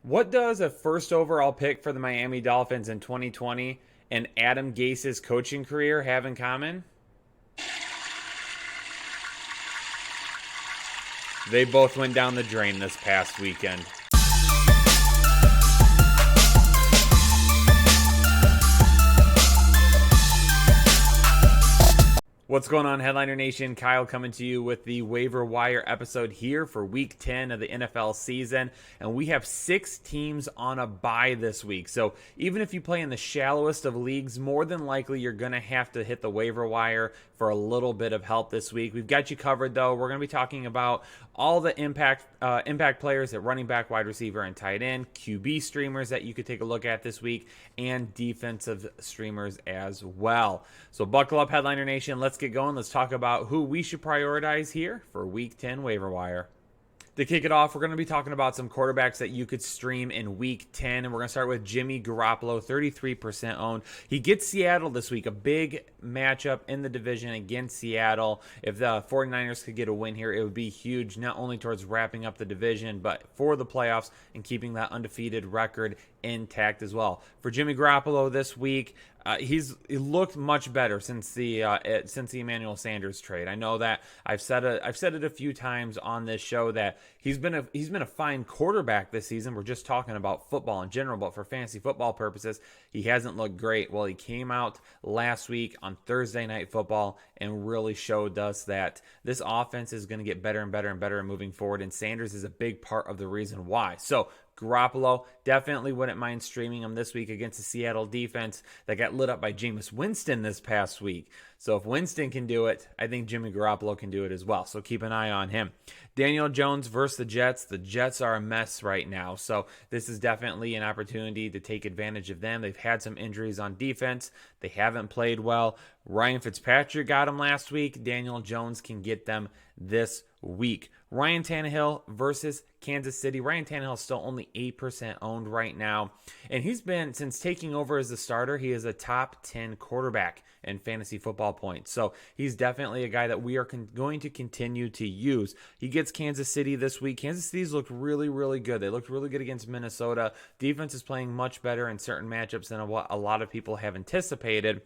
What does a first overall pick for the Miami Dolphins in 2020 and Adam Gase's coaching career have in common? They both went down the drain this past weekend. What's going on, Headliner Nation? Kyle coming to you with the Waiver Wire episode here for Week 10 of the NFL season. And we have 6 teams on a bye this week. So even if you play in the shallowest of leagues, more than likely you're going to have to hit the waiver wire for a little bit of help this week. We've got you covered, though. We're going to be talking about all the impact players at running back, wide receiver, and tight end, QB streamers that you could take a look at this week, and defensive streamers as well. So buckle up, Headliner Nation. Let's get going. Let's talk about who we should prioritize here for Week 10 waiver wire. To kick it off, we're going to be talking about some quarterbacks that you could stream in Week 10, and we're going to start with Jimmy Garoppolo, 33% owned. He gets Seattle this week, a big matchup in the division against Seattle. If the 49ers could get a win here, it would be huge, not only towards wrapping up the division, but for the playoffs and keeping that undefeated record intact as well. For Jimmy Garoppolo this week, he looked much better since the Emmanuel Sanders trade. I know that I've said it a few times on this show that he's been a fine quarterback this season. We're just talking about football in general, but for fantasy football purposes, he hasn't looked great. Well, he came out last week on Thursday Night Football and really showed us that this offense is going to get better and better and better moving forward, and Sanders is a big part of the reason why. So Garoppolo, definitely wouldn't mind streaming him this week against the Seattle defense that got lit up by Jameis Winston this past week. So if Winston can do it, I think Jimmy Garoppolo can do it as well. So keep an eye on him. Daniel Jones versus the Jets. The Jets are a mess right now. So this is definitely an opportunity to take advantage of them. They've had some injuries on defense. They haven't played well. Ryan Fitzpatrick got them last week. Daniel Jones can get them this week. Ryan Tannehill versus Kansas City. Ryan Tannehill is still only 8% owned right now. And he's been, since taking over as the starter, he is a top 10 quarterback in fantasy football points. So he's definitely a guy that we are going to continue to use. He gets Kansas City this week. Kansas City's looked really, really good. They looked really good against Minnesota. Defense is playing much better in certain matchups than what a lot of people have anticipated.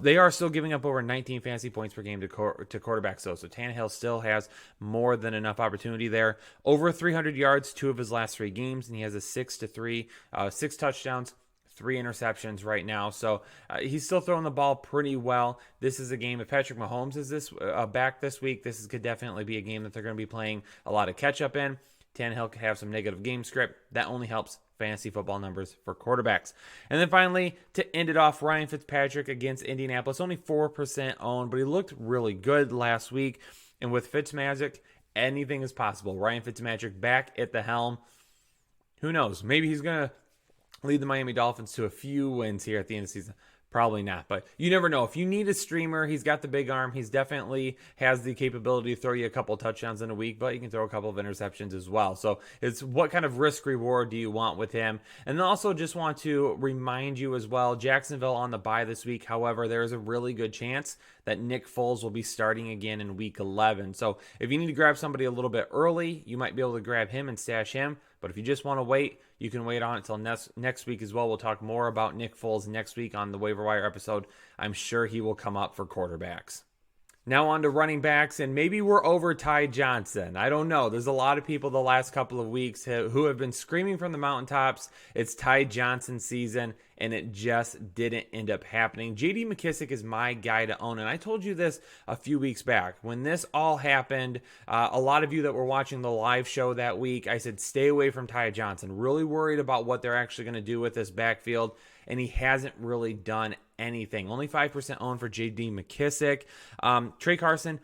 They are still giving up over 19 fantasy points per game to quarterbacks, though. So Tannehill still has more than enough opportunity there. Over 300 yards, 2 of his last 3 games, and he has a 6 touchdowns, 3 interceptions right now. So he's still throwing the ball pretty well. This is a game, if Patrick Mahomes is back this week, this could definitely be a game that they're going to be playing a lot of catch-up in. Tannehill could have some negative game script. That only helps fantasy football numbers for quarterbacks. And then finally, to end it off, Ryan Fitzpatrick against Indianapolis. Only 4% owned, but he looked really good last week. And with Fitzmagic, anything is possible. Ryan Fitzmagic back at the helm. Who knows? Maybe he's going to lead the Miami Dolphins to a few wins here at the end of the season. Probably not, but you never know. If you need a streamer, he's got the big arm. He's definitely has the capability to throw you a couple touchdowns in a week, but he can throw a couple of interceptions as well. So it's what kind of risk reward do you want with him? And then also just want to remind you as well, Jacksonville on the bye this week. However, there is a really good chance that Nick Foles will be starting again in week 11. So if you need to grab somebody a little bit early, you might be able to grab him and stash him. But if you just want to wait, you can wait on it until next week as well. We'll talk more about Nick Foles next week on the Waiver Wire episode. I'm sure he will come up for quarterbacks. Now on to running backs, and maybe we're over Ty Johnson. I don't know. There's a lot of people the last couple of weeks who have been screaming from the mountaintops, it's Ty Johnson season, and it just didn't end up happening. J.D. McKissic is my guy to own, and I told you this a few weeks back. When this all happened, a lot of you that were watching the live show that week, I said stay away from Ty Johnson. Really worried about what they're actually going to do with this backfield, and he hasn't really done anything. Only 5% owned for J.D. McKissic. Trey Carson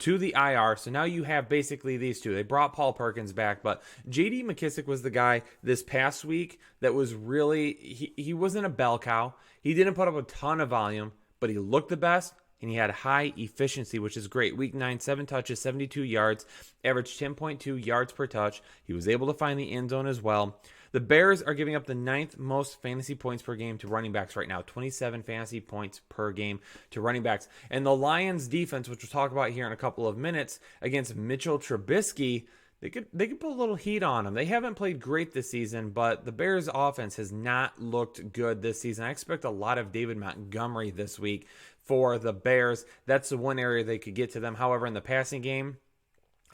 to the IR. So now you have basically these two. They brought Paul Perkins back, but J.D. McKissic was the guy this past week that was really, he wasn't a bell cow. He didn't put up a ton of volume, but he looked the best, and he had high efficiency, which is great. Week 9, 7 touches, 72 yards, averaged 10.2 yards per touch. He was able to find the end zone as well. The Bears are giving up the 9th most fantasy points per game to running backs right now. 27 fantasy points per game to running backs. And the Lions defense, which we'll talk about here in a couple of minutes, against Mitchell Trubisky, they could put a little heat on them. They haven't played great this season, but the Bears offense has not looked good this season. I expect a lot of David Montgomery this week for the Bears. That's the one area they could get to them. However, in the passing game,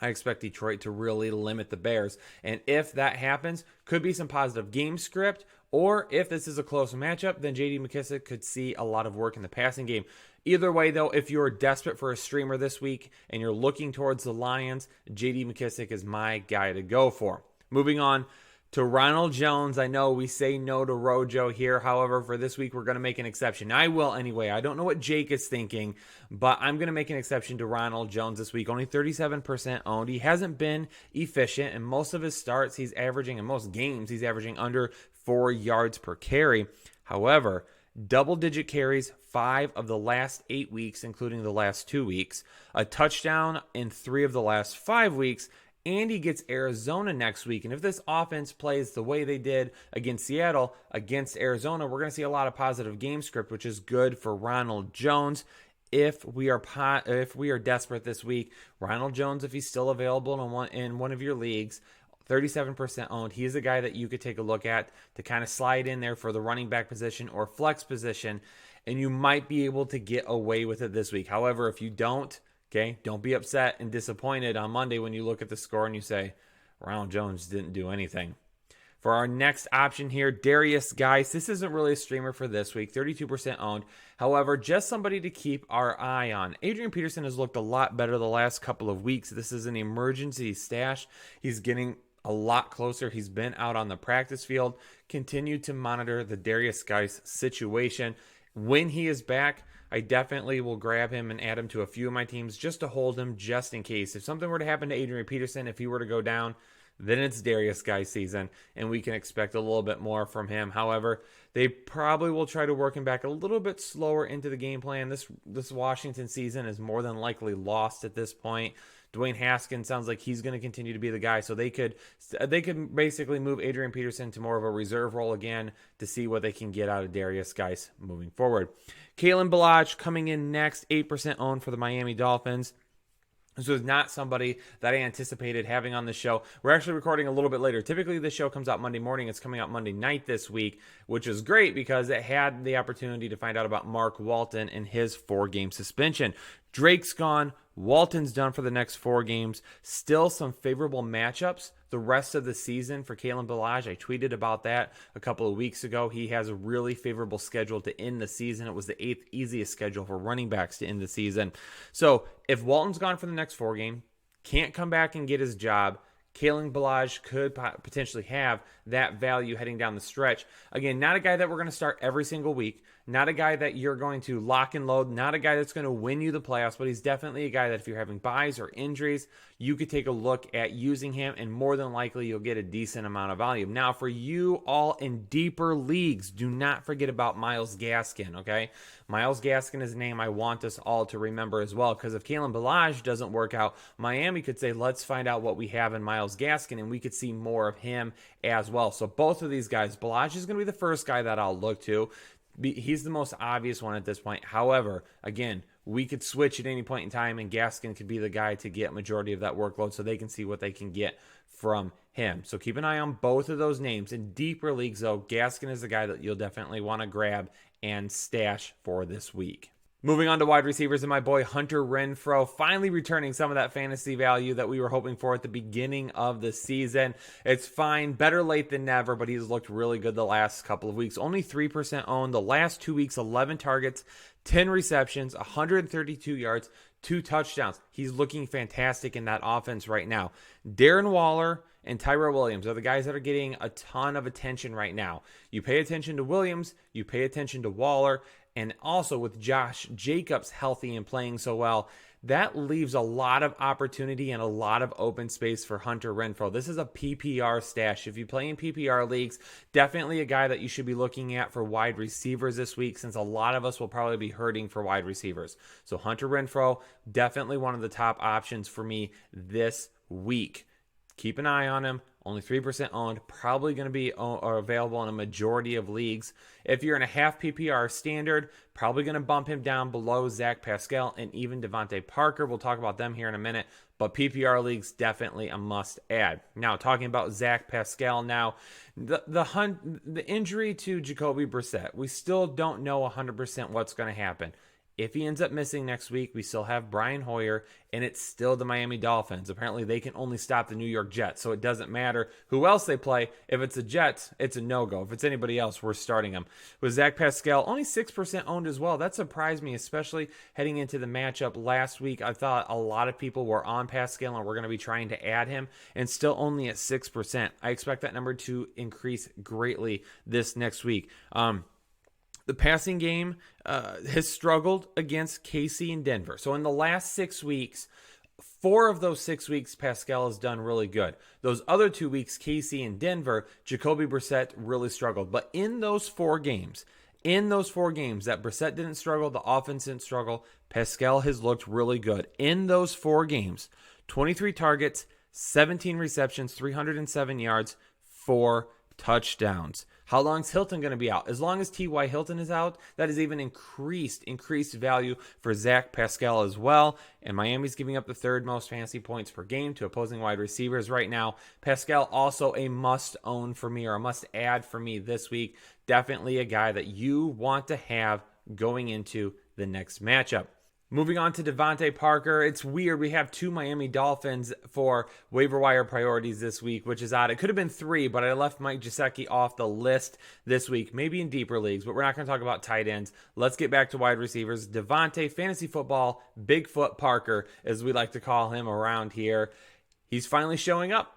I expect Detroit to really limit the Bears. And if that happens, could be some positive game script. Or if this is a close matchup, then J.D. McKissic could see a lot of work in the passing game. Either way, though, if you're desperate for a streamer this week and you're looking towards the Lions, J.D. McKissic is my guy to go for. Moving on to Ronald Jones. I know we say no to Rojo here. However, for this week, we're going to make an exception. I will anyway. I don't know what Jake is thinking, but I'm going to make an exception to Ronald Jones this week. Only 37% owned. He hasn't been efficient. In most of his starts, in most games, he's averaging under 4 yards per carry. However, double-digit carries 5 of the last 8 weeks, including the last 2 weeks. A touchdown in 3 of the last 5 weeks. And he gets Arizona next week. And if this offense plays the way they did against Seattle, against Arizona, we're going to see a lot of positive game script, which is good for Ronald Jones. If we are desperate this week, Ronald Jones, if he's still available in one of your leagues, 37% owned. He's a guy that you could take a look at to kind of slide in there for the running back position or flex position, and you might be able to get away with it this week. However, if you don't, okay, don't be upset and disappointed on Monday when you look at the score and you say, Ronald Jones didn't do anything. For our next option here, Darius Geis. This isn't really a streamer for this week, 32% owned. However, just somebody to keep our eye on. Adrian Peterson has looked a lot better the last couple of weeks. This is an emergency stash. He's getting a lot closer. He's been out on the practice field. Continue to monitor the Darius Geis situation. When he is back, I definitely will grab him and add him to a few of my teams just to hold him just in case. If something were to happen to Adrian Peterson, if he were to go down, then it's Darius Geis season, and we can expect a little bit more from him. However, they probably will try to work him back a little bit slower into the game plan. This Washington season is more than likely lost at this point. Dwayne Haskins sounds like he's going to continue to be the guy, so they could basically move Adrian Peterson to more of a reserve role again to see what they can get out of Darius Geis moving forward. Kalen Ballage coming in next, 8% owned for the Miami Dolphins. This was not somebody that I anticipated having on the show. We're actually recording a little bit later. Typically, this show comes out Monday morning. It's coming out Monday night this week, which is great because it had the opportunity to find out about Mark Walton and his 4-game suspension. Drake's gone. Walton's done for the next 4 games. Still some favorable matchups the rest of the season for Kalen Ballage. I tweeted about that a couple of weeks ago. He has a really favorable schedule to end the season. It was the 8th easiest schedule for running backs to end the season. So if Walton's gone for the next 4 games, can't come back and get his job, Kalen Ballage could potentially have that value heading down the stretch. Again, not a guy that we're going to start every single week. Not a guy that you're going to lock and load. Not a guy that's going to win you the playoffs, but he's definitely a guy that if you're having buys or injuries, you could take a look at using him, and more than likely you'll get a decent amount of volume. Now, for you all in deeper leagues, do not forget about Myles Gaskin, okay? Myles Gaskin is a name I want us all to remember as well, because if Kalen Ballage doesn't work out, Miami could say, let's find out what we have in Myles Gaskin, and we could see more of him as well. So both of these guys, Ballage is going to be the first guy that I'll look to. He's the most obvious one at this point. However, again, we could switch at any point in time, and Gaskin could be the guy to get majority of that workload so they can see what they can get from him. So keep an eye on both of those names. In deeper leagues, though, Gaskin is the guy that you'll definitely want to grab and stash for this week. Moving on to wide receivers, and my boy Hunter Renfrow finally returning some of that fantasy value that we were hoping for at the beginning of the season. It's fine, better late than never, but he's looked really good the last couple of weeks. Only 3% owned. The last 2 weeks, 11 targets, 10 receptions, 132 yards, 2 touchdowns. He's looking fantastic in that offense right now. Darren Waller and Tyrell Williams are the guys that are getting a ton of attention right now. You pay attention to Williams, you pay attention to Waller, and also with Josh Jacobs healthy and playing so well, that leaves a lot of opportunity and a lot of open space for Hunter Renfrow. This is a PPR stash. If you play in PPR leagues, definitely a guy that you should be looking at for wide receivers this week, since a lot of us will probably be hurting for wide receivers. So Hunter Renfrow, definitely one of the top options for me this week. Keep an eye on him. only 3% owned, probably going to be available in a majority of leagues. If you're in a half PPR standard, probably going to bump him down below Zach Pascal and even Devontae Parker. We'll talk about them here in a minute, but PPR leagues definitely a must add. Now, talking about Zach Pascal now, the injury to Jacoby Brissett, we still don't know 100% what's going to happen. If he ends up missing next week, we still have Brian Hoyer, and it's still the Miami Dolphins. Apparently, they can only stop the New York Jets, so it doesn't matter who else they play. If it's the Jets, it's a no-go. If it's anybody else, we're starting them. With Zach Pascal, only 6% owned as well. That surprised me, especially heading into the matchup last week. I thought a lot of people were on Pascal and were going to be trying to add him, and still only at 6%. I expect that number to increase greatly this next week. The passing game has struggled against KC and Denver. So in the last 6 weeks, 4 of those 6 weeks, Pascal has done really good. Those other 2 weeks, KC and Denver, Jacoby Brissett really struggled. But in those 4 games that Brissett didn't struggle, the offense didn't struggle, Pascal has looked really good. In those 4 games, 23 targets, 17 receptions, 307 yards, 4 touchdowns. How long is Hilton going to be out? As long as T.Y. Hilton is out, that is even increased value for Zach Pascal as well. And Miami's giving up the 3rd most fantasy points per game to opposing wide receivers right now. Pascal also a must-own for me, or a must-add for me this week. Definitely a guy that you want to have going into the next matchup. Moving on to Devontae Parker, it's weird. We have 2 Miami Dolphins for waiver wire priorities this week, which is odd. It could have been 3, but I left Mike Gesicki off the list this week, maybe in deeper leagues, but we're not going to talk about tight ends. Let's get back to wide receivers. Devontae, fantasy football, Bigfoot Parker, as we like to call him around here. He's finally showing up.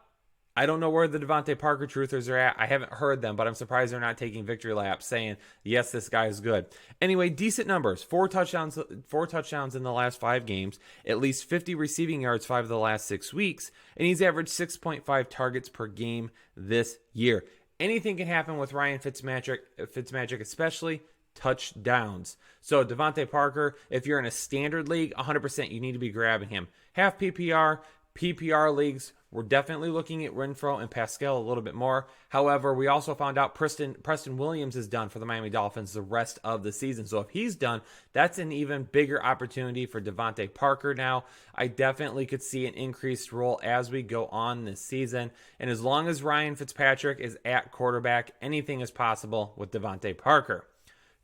I don't know where the Devontae Parker truthers are at. I haven't heard them, but I'm surprised they're not taking victory laps saying, yes, this guy is good. Anyway, decent numbers. 4 touchdowns in the last 5 games, at least 50 receiving yards 5 of the last 6 weeks, and he's averaged 6.5 targets per game this year. Anything can happen with Ryan Fitzmagic, especially touchdowns. So Devontae Parker, if you're in a standard league, 100% you need to be grabbing him. Half PPR leagues, we're definitely looking at Renfrow and Pascal a little bit more. However, we also found out Preston Williams is done for the Miami Dolphins the rest of the season. So if he's done, that's an even bigger opportunity for Devontae Parker now. I definitely could see an increased role as we go on this season. And as long as Ryan Fitzpatrick is at quarterback, anything is possible with Devontae Parker.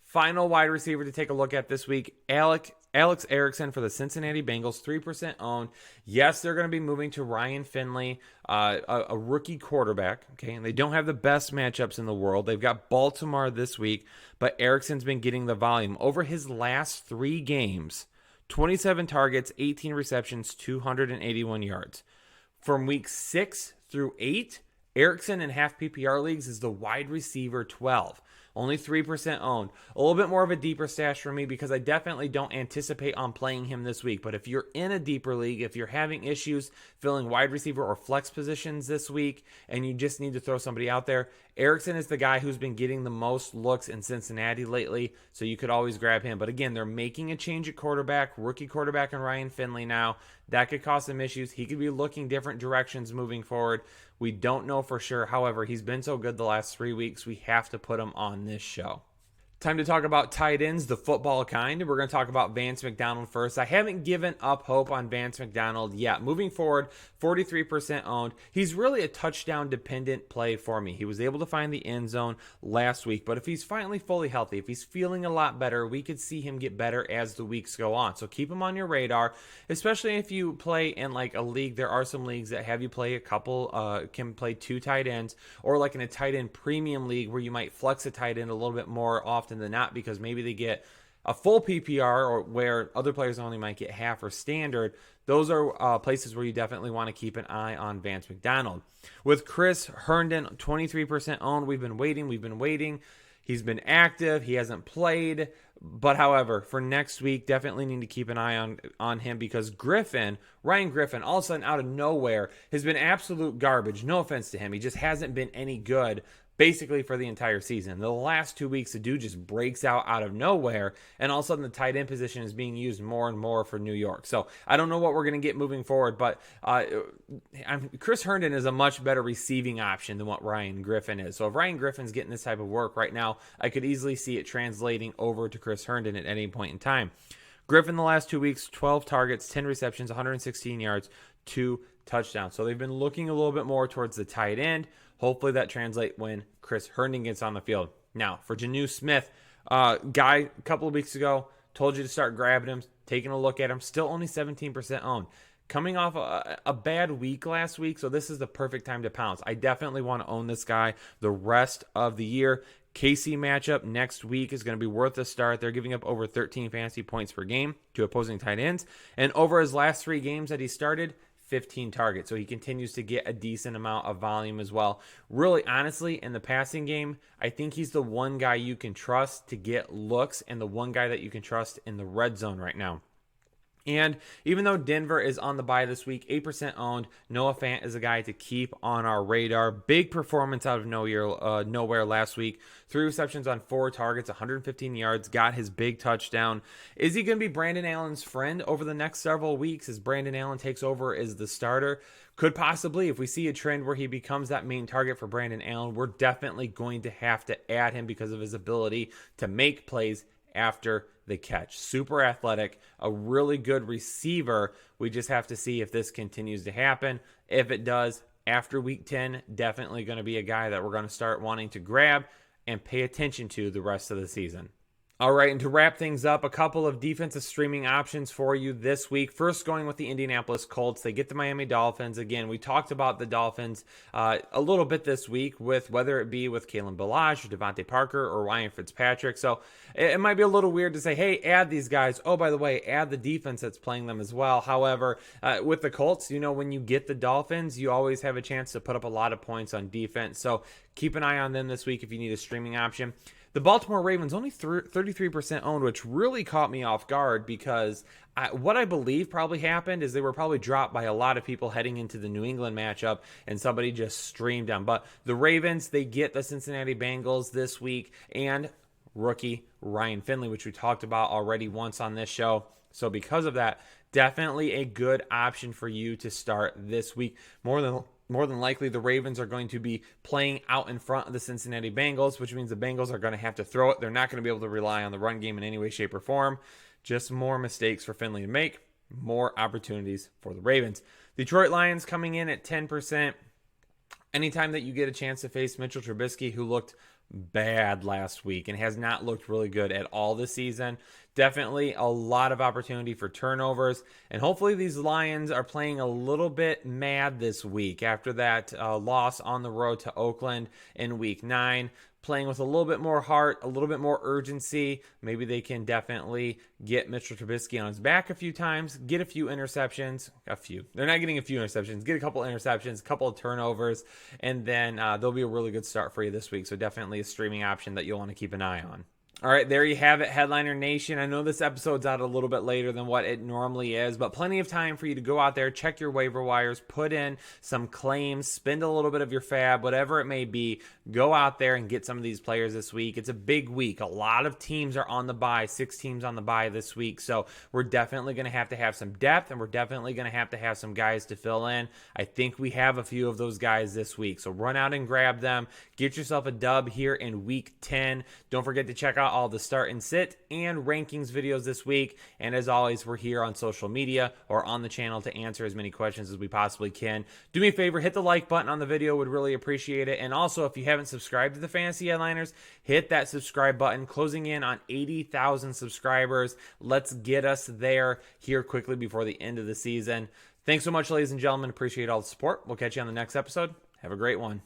Final wide receiver to take a look at this week, Alex Erickson for the Cincinnati Bengals, 3% owned. Yes, they're going to be moving to Ryan Finley, a rookie quarterback. Okay, and they don't have the best matchups in the world. They've got Baltimore this week, but Erickson's been getting the volume. Over his last 3 games, 27 targets, 18 receptions, 281 yards. From week 6 through 8, Erickson in half PPR leagues is the wide receiver 12. Only 3% owned. A little bit more of a deeper stash for me because I definitely don't anticipate on playing him this week. But if you're in a deeper league, if you're having issues filling wide receiver or flex positions this week, and you just need to throw somebody out there, Erickson is the guy who's been getting the most looks in Cincinnati lately, so you could always grab him. But again, they're making a change at quarterback, rookie quarterback and Ryan Finley now. That could cause some issues. He could be looking different directions moving forward. We don't know for sure. However, he's been so good the last 3 weeks, we have to put him on this show. Time to talk about tight ends, the football kind. We're going to talk about Vance McDonald first. I haven't given up hope on Vance McDonald yet. Moving forward, 43% owned. He's really a touchdown-dependent play for me. He was able to find the end zone last week, but if he's finally fully healthy, if he's feeling a lot better, we could see him get better as the weeks go on. So keep him on your radar, especially if you play in like a league. There are some leagues that have you play a couple, can play 2 tight ends, or like in a tight end premium league where you might flex a tight end a little bit more often than not because maybe they get a full PPR or where other players only might get half or standard. Those are places where you definitely want to keep an eye on Vance McDonald. With Chris Herndon, 23% owned, we've been waiting. He's been active. He hasn't played. But however, for next week, definitely need to keep an eye on him because Ryan Griffin, all of a sudden out of nowhere, has been absolute garbage. No offense to him. He just hasn't been any good. basically for the entire season. The last 2 weeks, the dude just breaks out of nowhere, and all of a sudden the tight end position is being used more and more for New York. So I don't know what we're going to get moving forward, but Chris Herndon is a much better receiving option than what Ryan Griffin is. So if Ryan Griffin's getting this type of work right now, I could easily see it translating over to Chris Herndon at any point in time. Griffin the last 2 weeks, 12 targets, 10 receptions, 116 yards, 2 touchdowns. So they've been looking a little bit more towards the tight end. Hopefully that translates when Chris Herndon gets on the field. Now, for Jonnu Smith, guy a couple of weeks ago, told you to start grabbing him, taking a look at him, still only 17% owned. Coming off a bad week last week, so this is the perfect time to pounce. I definitely want to own this guy the rest of the year. KC matchup next week is going to be worth a start. They're giving up over 13 fantasy points per game to opposing tight ends. And over his last 3 games that he started, 15 targets. So he continues to get a decent amount of volume as well. Really, honestly, in the passing game, I think he's the one guy you can trust to get looks and the one guy that you can trust in the red zone right now. And even though Denver is on the bye this week, 8% owned, Noah Fant is a guy to keep on our radar. Big performance out of nowhere last week. 3 receptions on 4 targets, 115 yards, got his big touchdown. Is he going to be Brandon Allen's friend over the next several weeks as Brandon Allen takes over as the starter? Could possibly. If we see a trend where he becomes that main target for Brandon Allen, we're definitely going to have to add him because of his ability to make plays after the catch. Super athletic, a really good receiver. We just have to see if this continues to happen. If it does, after week 10, definitely going to be a guy that we're going to start wanting to grab and pay attention to the rest of the season. All right, and to wrap things up, a couple of defensive streaming options for you this week. First, going with the Indianapolis Colts. They get the Miami Dolphins. Again, we talked about the Dolphins a little bit this week, with whether it be with Kalen Ballage, Devontae Parker, or Ryan Fitzpatrick. So it might be a little weird to say, hey, add these guys. Oh, by the way, add the defense that's playing them as well. However, with the Colts, when you get the Dolphins, you always have a chance to put up a lot of points on defense. So keep an eye on them this week if you need a streaming option. The Baltimore Ravens, only 33% owned, which really caught me off guard because what I believe probably happened is they were probably dropped by a lot of people heading into the New England matchup, and somebody just streamed them. But the Ravens, they get the Cincinnati Bengals this week, and rookie Ryan Finley, which we talked about already once on this show. So because of that, definitely a good option for you to start this week. More than likely, the Ravens are going to be playing out in front of the Cincinnati Bengals, which means the Bengals are going to have to throw it. They're not going to be able to rely on the run game in any way, shape, or form. Just more mistakes for Finley to make, more opportunities for the Ravens. Detroit Lions coming in at 10%. Anytime that you get a chance to face Mitchell Trubisky, who looked bad last week and has not looked really good at all this season, definitely a lot of opportunity for turnovers. And hopefully these Lions are playing a little bit mad this week after that loss on the road to Oakland in week 9. Playing with a little bit more heart, a little bit more urgency. Maybe they can definitely get Mitchell Trubisky on his back a few times, get a few interceptions. They're not getting a few interceptions. Get a couple interceptions, a couple of turnovers, and then they'll be a really good start for you this week. So definitely a streaming option that you'll want to keep an eye on. All right, there you have it, Headliner Nation. I know this episode's out a little bit later than what it normally is, but plenty of time for you to go out there, check your waiver wires, put in some claims, spend a little bit of your fab, whatever it may be. Go out there and get some of these players this week. It's a big week. A lot of teams are on the bye, 6 teams on the bye this week, so we're definitely going to have some depth, and we're definitely going to have some guys to fill in. I think we have a few of those guys this week, so run out and grab them. Get yourself a dub here in week 10. Don't forget to check out all the start and sit and rankings videos this week. And as always, we're here on social media or on the channel to answer as many questions as we possibly can. Do me a favor, hit the like button on the video. Would really appreciate it. And also, if you haven't subscribed to the Fantasy Headliners, hit that subscribe button. Closing in on 80,000 subscribers. Let's get us there here quickly before the end of the season. Thanks so much, ladies and gentlemen. Appreciate all the support. We'll catch you on the next episode. Have a great one.